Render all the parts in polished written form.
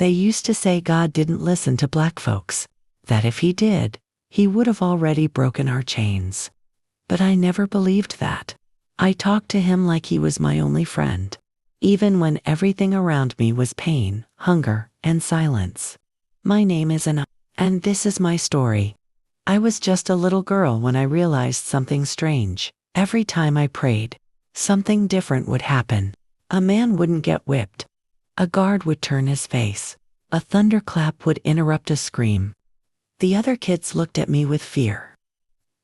They used to say God didn't listen to black folks, that if he did, he would have already broken our chains. But I never believed that. I talked to him like he was my only friend, even when everything around me was pain, hunger, and silence. My name is Anaya, and this is my story. I was just a little girl when I realized something strange. Every time I prayed, something different would happen. A man wouldn't get whipped. A guard would turn his face. A thunderclap would interrupt a scream. The other kids looked at me with fear.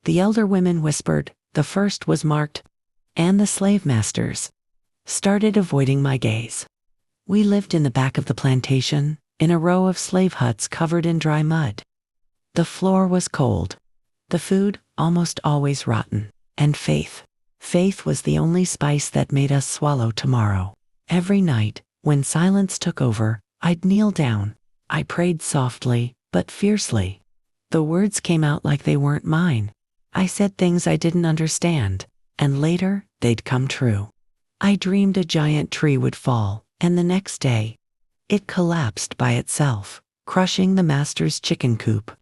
The elder women whispered, the first was marked, and the slave masters started avoiding my gaze. We lived in the back of the plantation, in a row of slave huts covered in dry mud. The floor was cold. The food almost always rotten. And faith. Faith was the only spice that made us swallow tomorrow. Every night, when silence took over, I'd kneel down. I prayed softly, but fiercely. The words came out like they weren't mine. I said things I didn't understand, and later, they'd come true. I dreamed a giant tree would fall, and the next day, it collapsed by itself, crushing the master's chicken coop.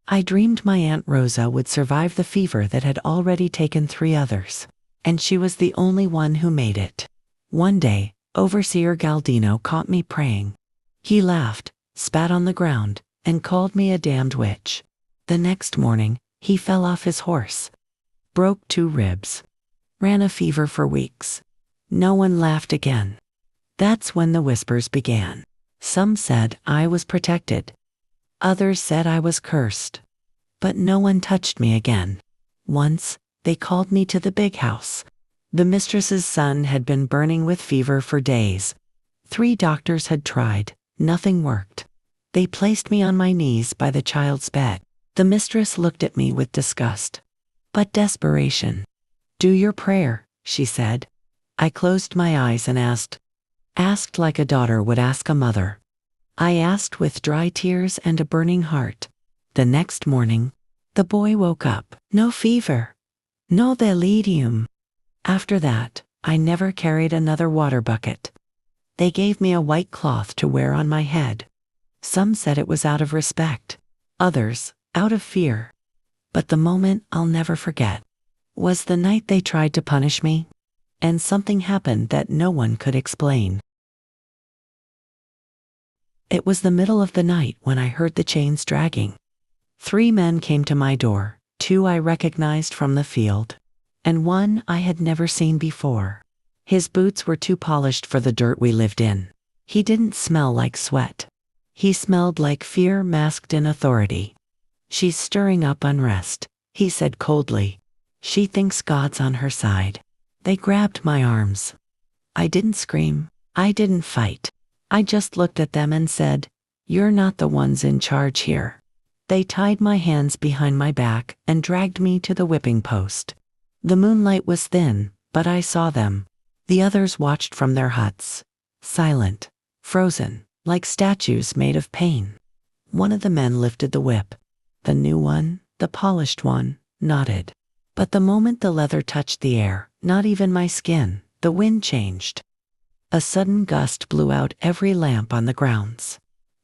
I dreamed my Aunt Rosa would survive the fever that had already taken 3 others, and she was the only one who made it. One day, Overseer Galdino caught me praying. He laughed, spat on the ground, and called me a damned witch. The next morning, he fell off his horse, broke 2 ribs, ran a fever for weeks. No one laughed again. That's when the whispers began. Some said I was protected. Others said I was cursed. But no one touched me again. Once, they called me to the big house. The mistress's son had been burning with fever for days. 3 doctors had tried. Nothing worked. They placed me on my knees by the child's bed. The mistress looked at me with disgust, but desperation. Do your prayer, she said. I closed my eyes and asked like a daughter would ask a mother. I asked with dry tears and a burning heart. The next morning, the boy woke up. No fever. No delirium. After that, I never carried another water bucket. They gave me a white cloth to wear on my head. Some said it was out of respect. Others, out of fear. But the moment I'll never forget was the night they tried to punish me, and something happened that no one could explain. It was the middle of the night when I heard the chains dragging. 3 men came to my door, 2 I recognized from the field, and 1 I had never seen before. His boots were too polished for the dirt we lived in. He didn't smell like sweat. He smelled like fear masked in authority. She's stirring up unrest, he said coldly. She thinks God's on her side. They grabbed my arms. I didn't scream. I didn't fight. I just looked at them and said, "You're not the ones in charge here." They tied my hands behind my back and dragged me to the whipping post. The moonlight was thin, but I saw them. The others watched from their huts, silent, frozen, like statues made of pain. One of the men lifted the whip. The new one, the polished one, nodded. But the moment the leather touched the air, not even my skin, the wind changed. A sudden gust blew out every lamp on the grounds.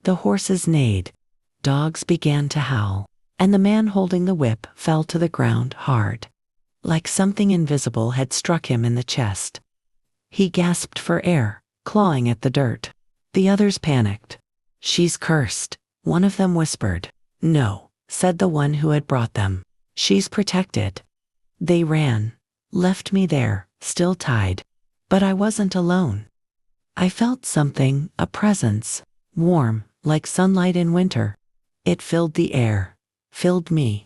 The horses neighed. Dogs began to howl. And the man holding the whip fell to the ground hard. Like something invisible had struck him in the chest. He gasped for air, clawing at the dirt. The others panicked. "She's cursed," one of them whispered. "No," said the one who had brought them. "She's protected." They ran, left me there, still tied. But I wasn't alone. I felt something, a presence, warm, like sunlight in winter. It filled the air, filled me.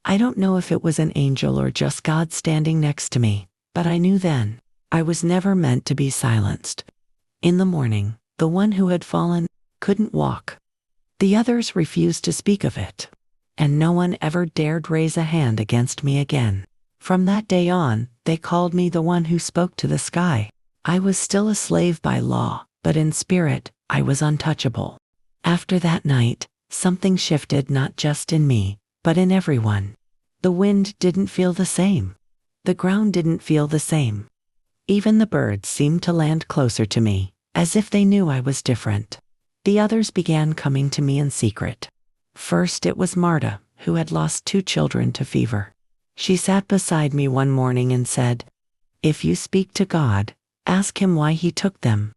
I don't know if it was an angel or just God standing next to me, but I knew then, I was never meant to be silenced. In the morning, the one who had fallen couldn't walk. The others refused to speak of it, and no one ever dared raise a hand against me again. From that day on, they called me the one who spoke to the sky. I was still a slave by law, but in spirit, I was untouchable. After that night, something shifted not just in me, but in everyone. The wind didn't feel the same. The ground didn't feel the same. Even the birds seemed to land closer to me, as if they knew I was different. The others began coming to me in secret. First it was Marta, who had lost 2 children to fever. She sat beside me one morning and said, "If you speak to God, ask him why he took them."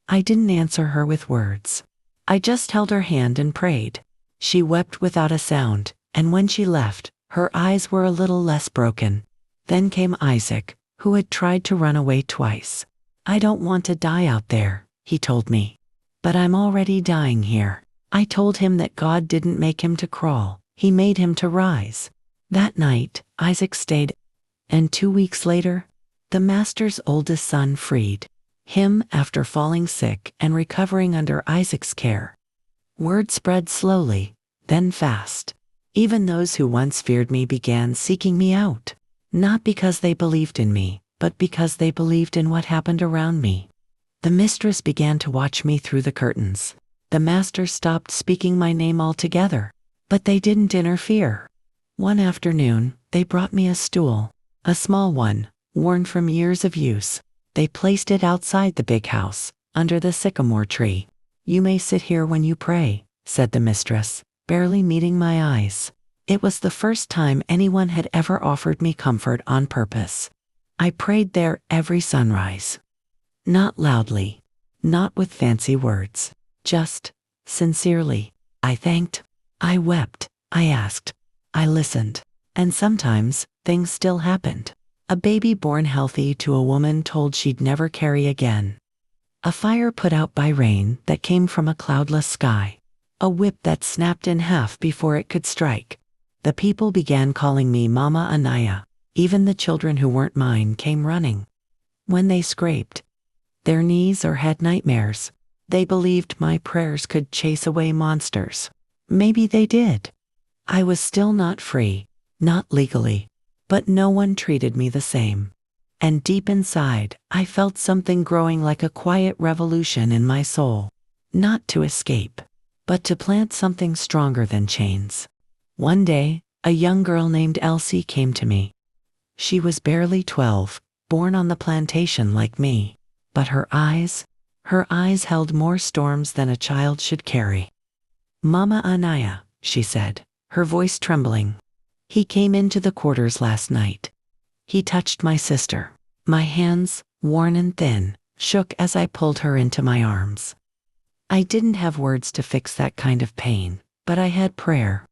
I didn't answer her with words. I just held her hand and prayed. She wept without a sound, and when she left, her eyes were a little less broken. Then came Isaac, who had tried to run away twice. "I don't want to die out there," he told me. "But I'm already dying here." I told him that God didn't make him to crawl, he made him to rise. That night, Isaac stayed, and 2 weeks later, the master's oldest son freed him after falling sick and recovering under Isaac's care. Word spread slowly, then fast. Even those who once feared me began seeking me out, not because they believed in me, but because they believed in what happened around me. The mistress began to watch me through the curtains. The master stopped speaking my name altogether, but they didn't interfere. One afternoon, they brought me a stool, a small one, worn from years of use. They placed it outside the big house, under the sycamore tree. "You may sit here when you pray," said the mistress, barely meeting my eyes. It was the first time anyone had ever offered me comfort on purpose. I prayed there every sunrise. Not loudly, not with fancy words, just, sincerely. I thanked, I wept, I asked, I listened. And sometimes, things still happened. A baby born healthy to a woman told she'd never carry again. A fire put out by rain that came from a cloudless sky. A whip that snapped in half before it could strike. The people began calling me Mama Anaya. Even the children who weren't mine came running. When they scraped their knees or had nightmares, they believed my prayers could chase away monsters. Maybe they did. I was still not free, not legally, but no one treated me the same. And deep inside, I felt something growing like a quiet revolution in my soul. Not to escape, but to plant something stronger than chains. One day, a young girl named Elsie came to me. She was barely 12, born on the plantation like me. But her eyes held more storms than a child should carry. "Mama Anaya," she said, her voice trembling. "He came into the quarters last night. He touched my sister." My hands, worn and thin, shook as I pulled her into my arms. I didn't have words to fix that kind of pain, but I had prayer.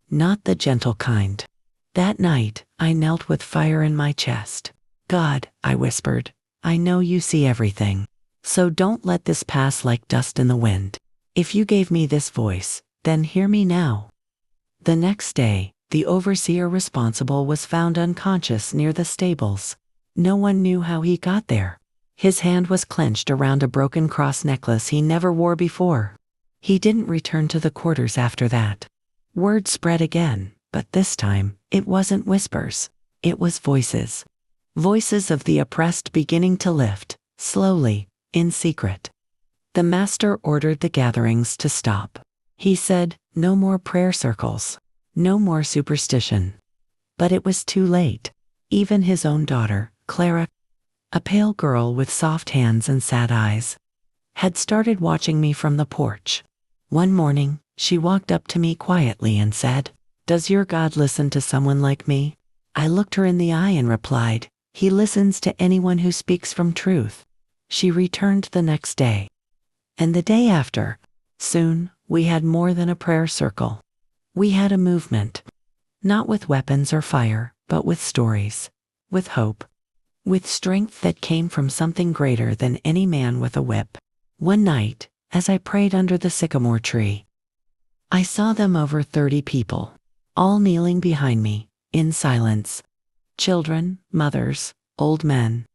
Not the gentle kind. That night, I knelt with fire in my chest. "God," I whispered, "I know you see everything. So don't let this pass like dust in the wind. If you gave me this voice, then hear me now." The next day, the overseer responsible was found unconscious near the stables. No one knew how he got there. His hand was clenched around a broken cross necklace he never wore before. He didn't return to the quarters after that. Word spread again, but this time, it wasn't whispers. It was voices. Voices of the oppressed beginning to lift, slowly, in secret. The master ordered the gatherings to stop. He said, no more prayer circles, no more superstition. But it was too late. Even his own daughter, Clara, a pale girl with soft hands and sad eyes, had started watching me from the porch. One morning, she walked up to me quietly and said, "Does your God listen to someone like me?" I looked her in the eye and replied, "He listens to anyone who speaks from truth." She returned the next day. And the day after. Soon, we had more than a prayer circle. We had a movement. Not with weapons or fire, but with stories, with hope, with strength that came from something greater than any man with a whip. One night, as I prayed under the sycamore tree, I saw them over 30 people, all kneeling behind me, in silence. Children, mothers, old men,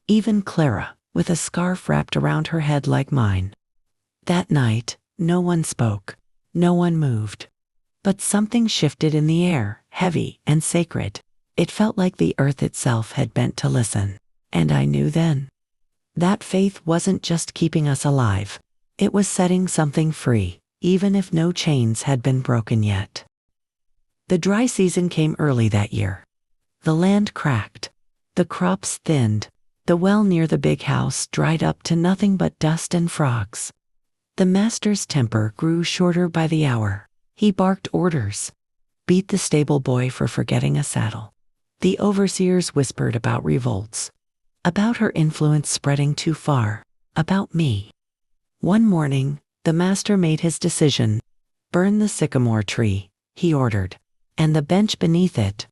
even Clara, with a scarf wrapped around her head like mine. That night, no one spoke, no one moved. But something shifted in the air, heavy and sacred. It felt like the earth itself had bent to listen. And I knew then. That faith wasn't just keeping us alive. It was setting something free, even if no chains had been broken yet. The dry season came early that year. The land cracked. The crops thinned. The well near the big house dried up to nothing but dust and frogs. The master's temper grew shorter by the hour. He barked orders, beat the stable boy for forgetting a saddle. The overseers whispered about revolts, about her influence spreading too far, about me. One morning, the master made his decision. Burn the sycamore tree, he ordered, and the bench beneath it.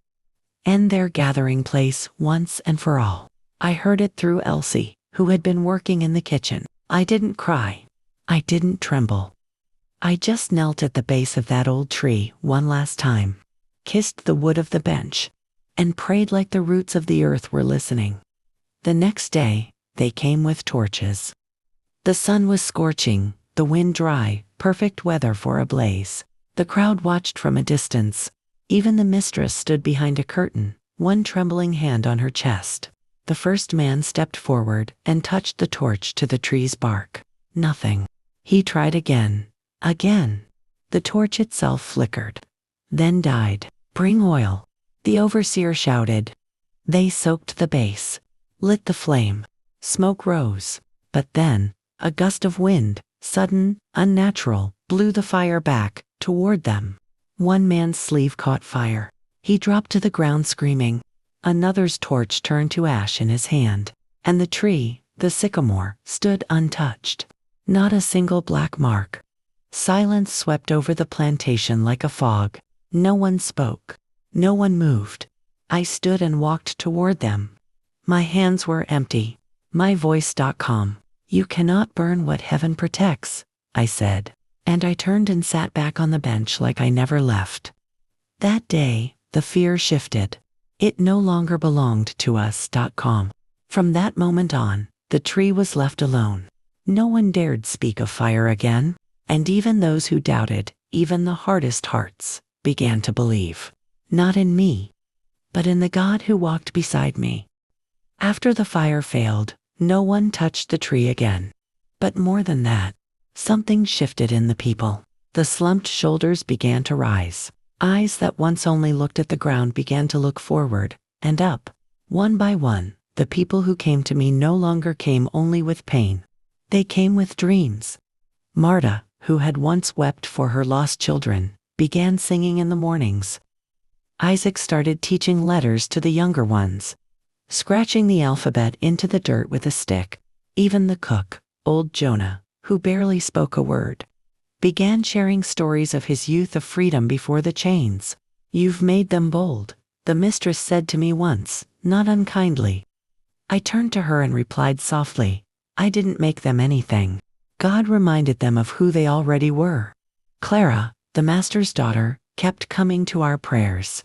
End their gathering place once and for all. I heard it through Elsie, who had been working in the kitchen. I didn't cry. I didn't tremble. I just knelt at the base of that old tree one last time, kissed the wood of the bench, and prayed like the roots of the earth were listening. The next day, they came with torches. The sun was scorching, the wind dry, perfect weather for a blaze. The crowd watched from a distance. Even the mistress stood behind a curtain, one trembling hand on her chest. The first man stepped forward and touched the torch to the tree's bark. Nothing. He tried again. Again. The torch itself flickered, then died. Bring oil, the overseer shouted. They soaked the base, lit the flame. Smoke rose, but then, a gust of wind, sudden, unnatural, blew the fire back, toward them. One man's sleeve caught fire. He dropped to the ground screaming. Another's torch turned to ash in his hand, and the tree, the sycamore, stood untouched. Not a single black mark. Silence swept over the plantation like a fog. No one spoke. No one moved. I stood and walked toward them. My hands were empty. My voice calm. You cannot burn what heaven protects, I said, and I turned and sat back on the bench like I never left. That day, the fear shifted. It no longer belonged to us. From that moment on, the tree was left alone. No one dared speak of fire again, and even those who doubted, even the hardest hearts, began to believe. Not in me, but in the God who walked beside me. After the fire failed, no one touched the tree again. But more than that, something shifted in the people. The slumped shoulders began to rise. Eyes that once only looked at the ground began to look forward and up. One by one, the people who came to me no longer came only with pain. They came with dreams. Marta, who had once wept for her lost children, began singing in the mornings. Isaac started teaching letters to the younger ones, scratching the alphabet into the dirt with a stick. Even the cook, old Jonah, who barely spoke a word, began sharing stories of his youth of freedom before the chains. You've made them bold, the mistress said to me once, not unkindly. I turned to her and replied softly, I didn't make them anything. God reminded them of who they already were. Clara, the master's daughter, kept coming to our prayers.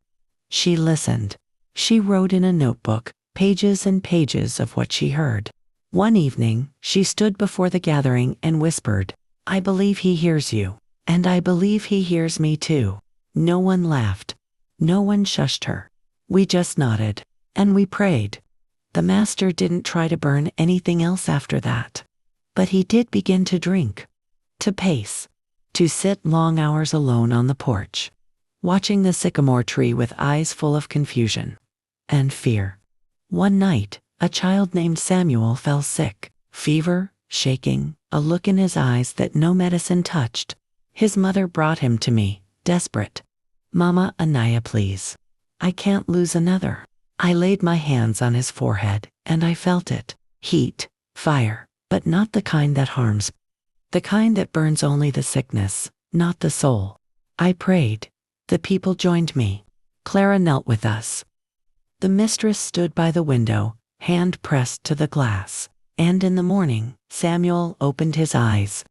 She listened. She wrote in a notebook, pages and pages of what she heard. One evening, she stood before the gathering and whispered, I believe he hears you, and I believe he hears me too. No one laughed. No one shushed her. We just nodded, and we prayed. The master didn't try to burn anything else after that. But he did begin to drink, to pace, to sit long hours alone on the porch, watching the sycamore tree with eyes full of confusion and fear. One night, a child named Samuel fell sick, fever, shaking, a look in his eyes that no medicine touched. His mother brought him to me, desperate. Mama, Anaya, please. I can't lose another. I laid my hands on his forehead, and I felt it. Heat, fire, but not the kind that harms. The kind that burns only the sickness, not the soul. I prayed. The people joined me. Clara knelt with us. The mistress stood by the window, hand pressed to the glass. And in the morning, Samuel opened his eyes,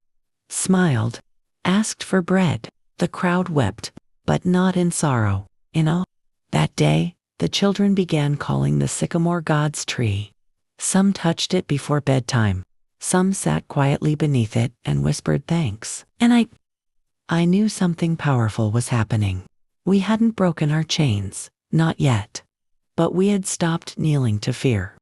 smiled, asked for bread. The crowd wept, but not in sorrow, in awe. That day, the children began calling the sycamore God's tree. Some touched it before bedtime. Some sat quietly beneath it and whispered thanks. And I knew something powerful was happening. We hadn't broken our chains, not yet. But we had stopped kneeling to fear.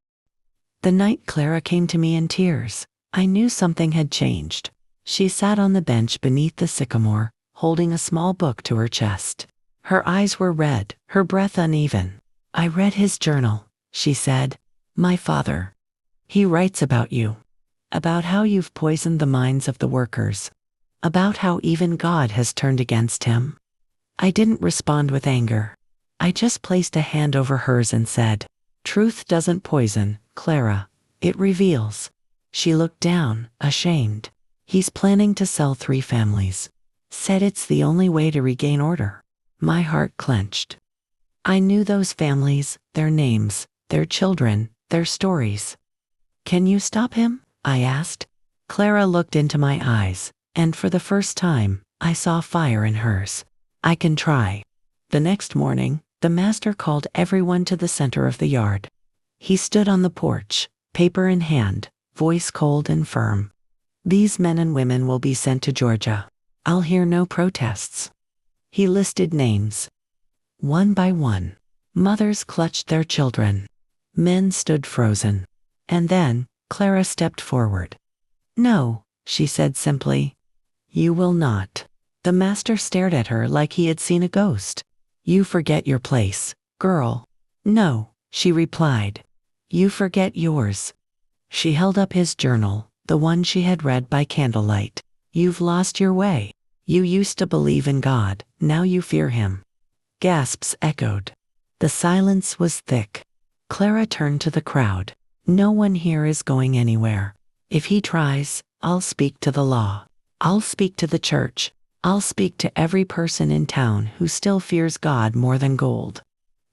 The night Clara came to me in tears, I knew something had changed. She sat on the bench beneath the sycamore, holding a small book to her chest. Her eyes were red, her breath uneven. I read his journal, she said. My father. He writes about you. About how you've poisoned the minds of the workers, about how even God has turned against him. I didn't respond with anger. I just placed a hand over hers and said, "Truth doesn't poison, Clara. It reveals." She looked down, ashamed. "He's planning to sell 3 families. Said it's the only way to regain order." My heart clenched. I knew those families, their names, their children, their stories. "Can you stop him?" I asked. Clara looked into my eyes, and for the first time, I saw fire in hers. "I can try." The next morning, the master called everyone to the center of the yard. He stood on the porch, paper in hand, voice cold and firm. "These men and women will be sent to Georgia. I'll hear no protests." He listed names. One by one, mothers clutched their children. Men stood frozen. And then, Clara stepped forward. "No," she said simply. "You will not." The master stared at her like he had seen a ghost. "You forget your place, girl." "No," she replied. "You forget yours." She held up his journal, the one she had read by candlelight. "You've lost your way. You used to believe in God, now you fear him." Gasps echoed. The silence was thick. Clara turned to the crowd. "No one here is going anywhere. If he tries, I'll speak to the law. I'll speak to the church. I'll speak to every person in town who still fears God more than gold."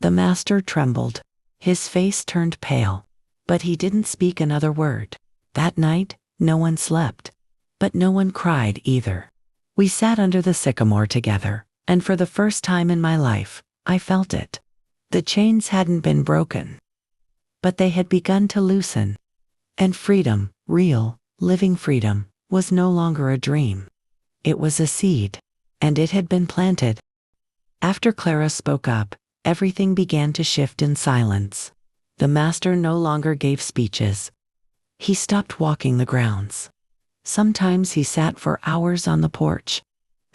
The master trembled. His face turned pale. But he didn't speak another word. That night, no one slept. But no one cried either. We sat under the sycamore together, and for the first time in my life, I felt it. The chains hadn't been broken, but they had begun to loosen. And freedom, real, living freedom, was no longer a dream. It was a seed, and it had been planted. After Clara spoke up, everything began to shift in silence. The master no longer gave speeches. He stopped walking the grounds. Sometimes he sat for hours on the porch,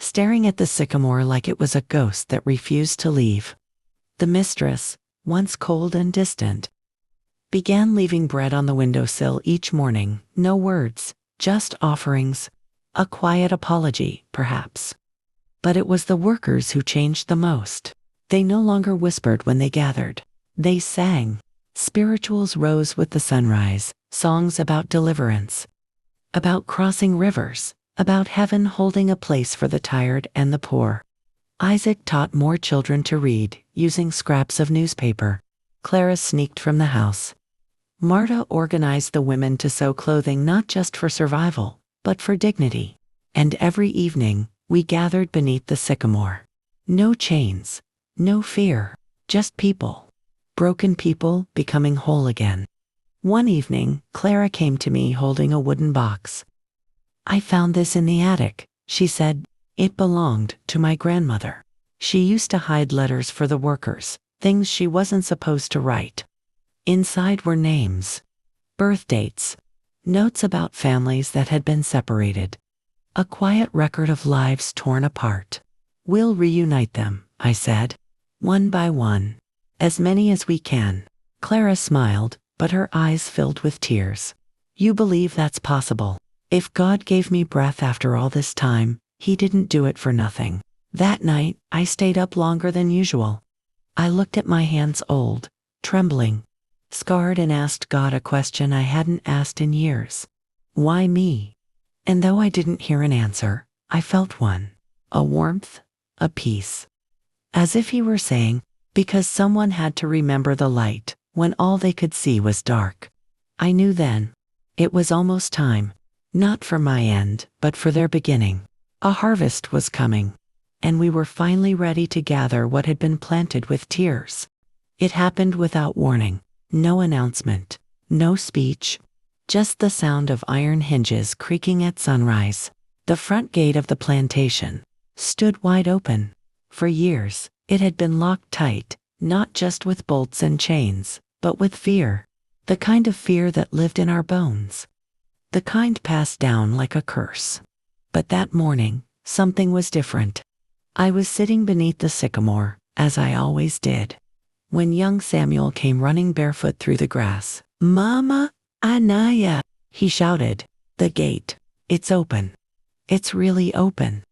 staring at the sycamore like it was a ghost that refused to leave. The mistress, once cold and distant, began leaving bread on the windowsill each morning. No words, just offerings, a quiet apology, perhaps. But it was the workers who changed the most. They no longer whispered when they gathered. They sang. Spirituals rose with the sunrise, songs about deliverance, about crossing rivers, about heaven holding a place for the tired and the poor. Isaac taught more children to read, using scraps of newspaper. Clara sneaked from the house. Marta organized the women to sew clothing not just for survival, but for dignity. And every evening, we gathered beneath the sycamore. No chains, no fear, just people. Broken people becoming whole again. One evening, Clara came to me holding a wooden box. "I found this in the attic," she said. "It belonged to my grandmother. She used to hide letters for the workers, things she wasn't supposed to write. Inside were names, birth dates, notes about families that had been separated. A quiet record of lives torn apart. We'll reunite them," I said. "One by one. As many as we can." Clara smiled, but her eyes filled with tears. "You believe that's possible? If God gave me breath after all this time, he didn't do it for nothing." That night, I stayed up longer than usual. I looked at my hands old, trembling, scarred, and asked God a question I hadn't asked in years. Why me? And though I didn't hear an answer, I felt one. A warmth, a peace. As if he were saying, because someone had to remember the light when all they could see was dark. I knew then. It was almost time. Not for my end, but for their beginning. A harvest was coming. And we were finally ready to gather what had been planted with tears. It happened without warning. No announcement. No speech. Just the sound of iron hinges creaking at sunrise. The front gate of the plantation stood wide open. For years, it had been locked tight, not just with bolts and chains, but with fear. The kind of fear that lived in our bones. The kind passed down like a curse. But that morning, something was different. I was sitting beneath the sycamore, as I always did, when young Samuel came running barefoot through the grass. "Mama, Anaya," he shouted. "The gate. It's open." It's really open.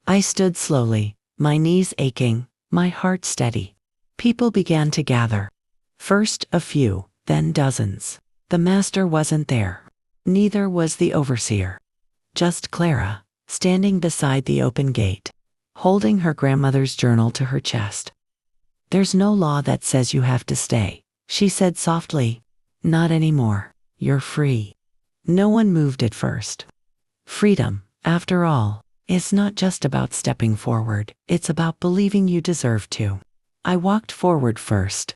I stood slowly, my knees aching, my heart steady. People began to gather. First a few, then dozens. The master wasn't there. Neither was the overseer. Just Clara, standing beside the open gate, holding her grandmother's journal to her chest. "There's no law that says you have to stay," she said softly. "Not anymore. You're free." No one moved at first. Freedom, after all, is not just about stepping forward, it's about believing you deserve to. I walked forward first.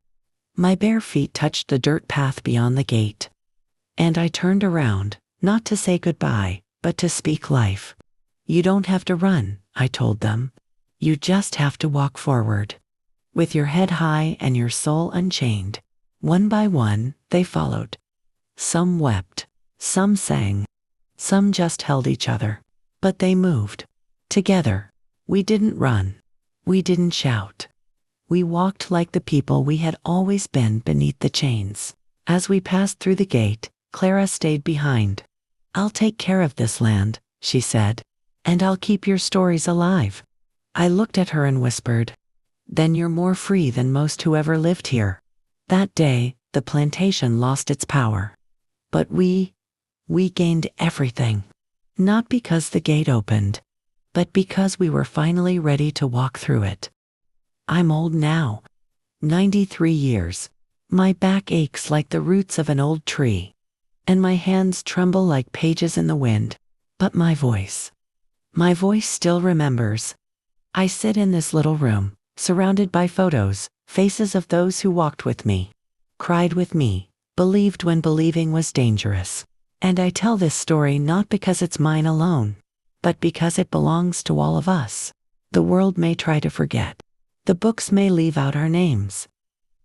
My bare feet touched the dirt path beyond the gate. And I turned around, not to say goodbye, but to speak life. "You don't have to run," I told them. "You just have to walk forward. With your head high and your soul unchained." One by one, they followed. Some wept, some sang, some just held each other. But they moved. Together. We didn't run. We didn't shout. We walked like the people we had always been beneath the chains. As we passed through the gate, Clara stayed behind. "I'll take care of this land," she said, "and I'll keep your stories alive." I looked at her and whispered, "Then you're more free than most who ever lived here." That day, the plantation lost its power. But we gained everything. Not because the gate opened, but because we were finally ready to walk through it. I'm old now. 93 years. My back aches like the roots of an old tree. And my hands tremble like pages in the wind. But my voice still remembers. I sit in this little room, surrounded by photos, faces of those who walked with me, cried with me, believed when believing was dangerous. And I tell this story not because it's mine alone, but because it belongs to all of us. The world may try to forget. The books may leave out our names.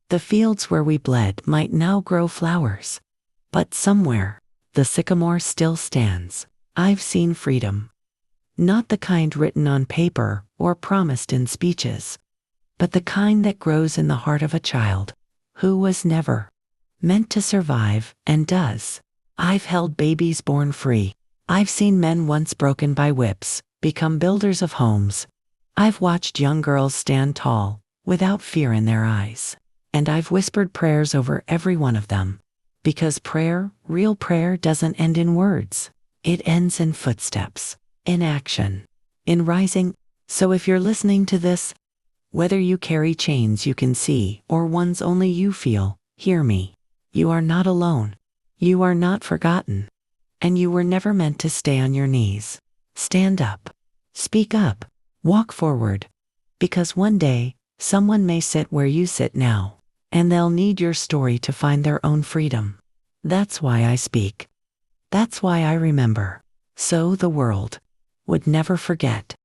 The fields where we bled might now grow flowers. But somewhere, the sycamore still stands. I've seen freedom. Not the kind written on paper or promised in speeches, but the kind that grows in the heart of a child who was never meant to survive and does. I've held babies born free. I've seen men once broken by whips become builders of homes. I've watched young girls stand tall, without fear in their eyes. And I've whispered prayers over every one of them. Because prayer, real prayer, doesn't end in words. It ends in footsteps, in action, in rising. So if you're listening to this, whether you carry chains you can see or ones only you feel, hear me. You are not alone. You are not forgotten. And you were never meant to stay on your knees. Stand up. Speak up. Walk forward. Because one day, someone may sit where you sit now, and they'll need your story to find their own freedom. That's why I speak. That's why I remember. So the world would never forget.